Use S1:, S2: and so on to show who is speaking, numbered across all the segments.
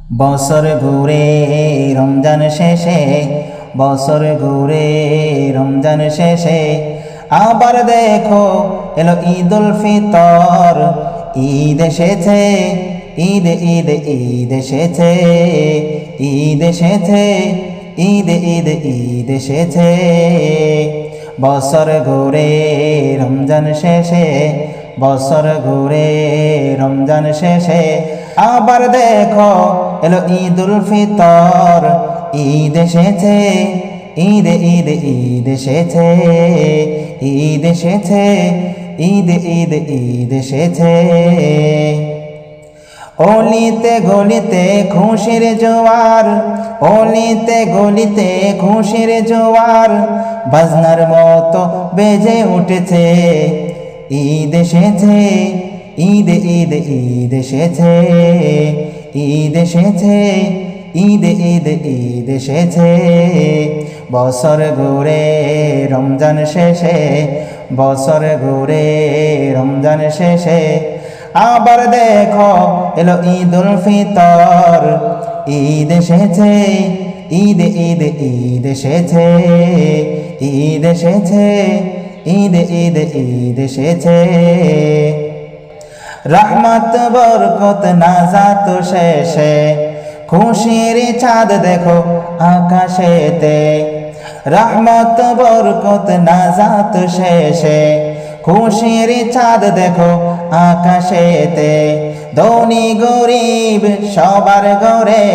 S1: বছর ঘুরে রমজান শেষে, বছর ঘুরে রমজান শেষে আবার দেখো এলো ঈদুল ফিতর। ঈদ এসেছে, ঈদ ঈদ ঈদ এসেছে, ঈদ এসেছে, ঈদ ঈদ ঈদ এসেছে। বছর ঘুরে রমজান শেষে, বছর ঘুরে রমজান শেষে আবার দেখো এলো ঈদুল ফিতর। ঈদ এসেছে, ঈদ ঈদ ঈদ এসেছে, ঈদ এসেছে, ঈদ ঈদ ঈদ এসেছে। অলিতে গলিতে খুশির জোয়ার, অলিতে গলিতে খুশির জোয়ার বাজনার মতো বেজে উঠেছে। ঈদ এসেছে, ঈদ ঈদ ঈদ এসেছে, ঈদ এসেছে, ঈদ ঈদ ঈদ এসেছে। বছর ঘুরে রমজান শেষে, বছর ঘুরে রমজান শেষে আবার দেখো এলো ঈদুল ফিতর। ঈদ এসেছে, ঈদ ঈদ ঈদ এসেছে, ঈদ এসেছে, ঈদ ঈদ ঈদ এসেছে। রহমত বরকত নাজাত শেষে খুশির চাঁদ দেখো আকাশেতে। রহমত বরকত নাজাত শেষে খুশির চাঁদ দেখো আকাশেতে। ধনী গরিব সবার ঘরে,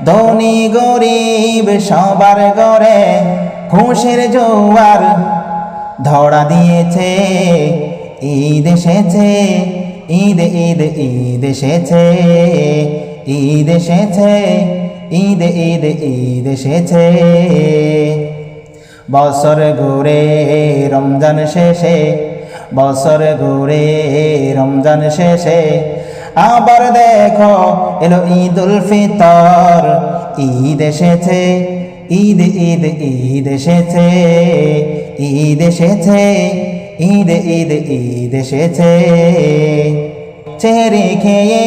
S1: ধনী গরিব সবার ঘরে খুশির জোয়ার ধরা দিয়েছে। ঈদ এসেছে, ঈদ ঈদ ঈদ এসেছে, ঈদ এসেছে, ঈদ ঈদ ঈদ এসেছে। বছর ঘুরে রমজান শেষে, বছর ঘুরে রমজান শেষে আবার দেখো এলো ঈদুল ফিতর। ঈদ এসেছে, ঈদ ঈদ ঈদ এসেছে, ঈদ এসেছে, ঈদ ঈদ ঈদ এসেছে। চেহারে খেয়ে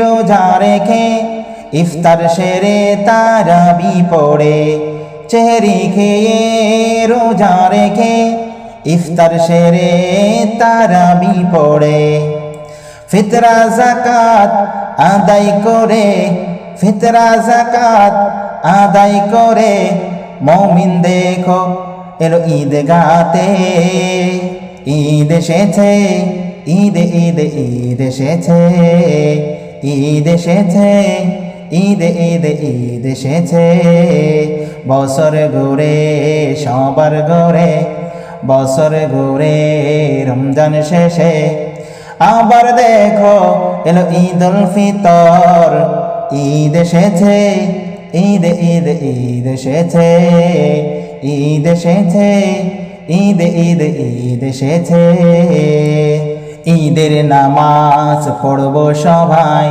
S1: রোজা রেখে ইফতার সেরে তারাবি পড়ে, চেহারে খেয়ে রোজা রেখে ইফতার সেরে তারাবি পড়ে। ফিতরা যাকাত আদায় করে, ফিতরা যাকাত আদায় করে মুমিন দেখো এলো ঈদগাতে। ঈদ এসেছে, ঈদ ঈদ ঈদ এসেছে, ঈদ এসেছে, ঈদ ঈদ ঈদ এসেছে। বছর ঘুরে সবার ঘরে, বছর ঘুরে রমজান শেষে আবার দেখো এলো ঈদুল ফিতর। ঈদ এসেছে, ঈদ ঈদ ঈদ এসেছে, ঈদ এসেছে, ঈদ ঈদ ঈদ এসেছে। ঈদের নামাজ পড়ব সবাই,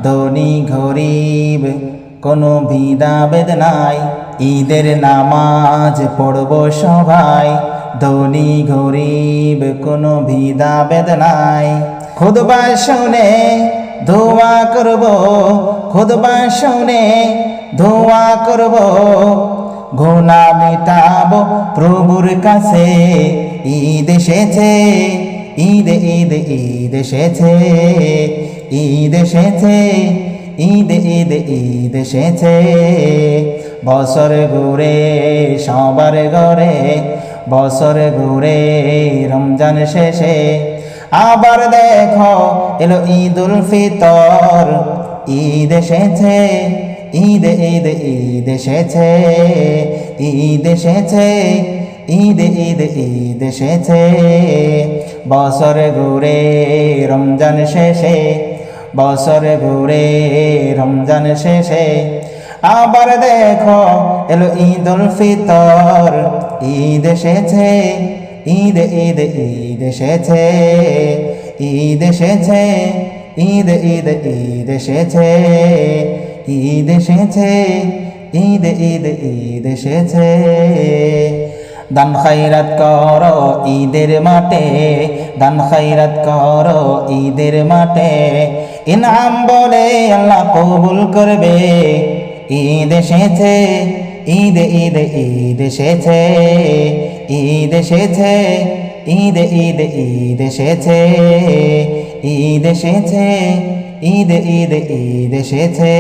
S1: ধনী গরিব কোনো ভেদাভেদ নাই। ঈদের নামাজ পড়ব সবাই, ধনী গরিব কোনো ভেদাভেদ নাই। খুতবা শুনে দোয়া করব, খুতবা শুনে দোয়া করব, গুনাহ মিটাবো প্রভুর কাছে। ঈদ এসেছে, ঈদ ঈদ ঈদ এসেছে, ঈদ এসেছে, ঈদ ঈদ ঈদ এসেছে। বছর ঘুরে সবার ঘরে, বছর ঘুরে রমজান শেষে আবার দেখো এলো ঈদুল ফিতর। ঈদ এসেছে, ঈদ ঈদ ঈদ এসেছে, ঈদ এসেছে, ঈদ ঈদ ঈদ এসেছে। বছর ঘুরে রমজান শেষে, বছর ঘুরে রমজান শেষে আবার দেখো এলো ঈদুল ফিতর। ঈদ এসেছে, ঈদ ঈদ ঈদ এসেছে, ঈদ এসেছে, ঈদ ঈদ ঈদ এসেছে, ঈদ এসেছে, ঈদ ঈদ ঈদ এসেছে। দান খায়রাত করো ঈদের মাঠে, দান খায়রাত করো ঈদের মাঠে। ইনাম বলে আল্লাহ কবুল করবে। ঈদ এসেছে, ঈদ ঈদ ঈদ এসেছে, ঈদ এসেছে, ঈদ ঈদ ঈদ এসেছে, ঈদ এসেছে, ঈদ ঈদ ঈদ এসেছে।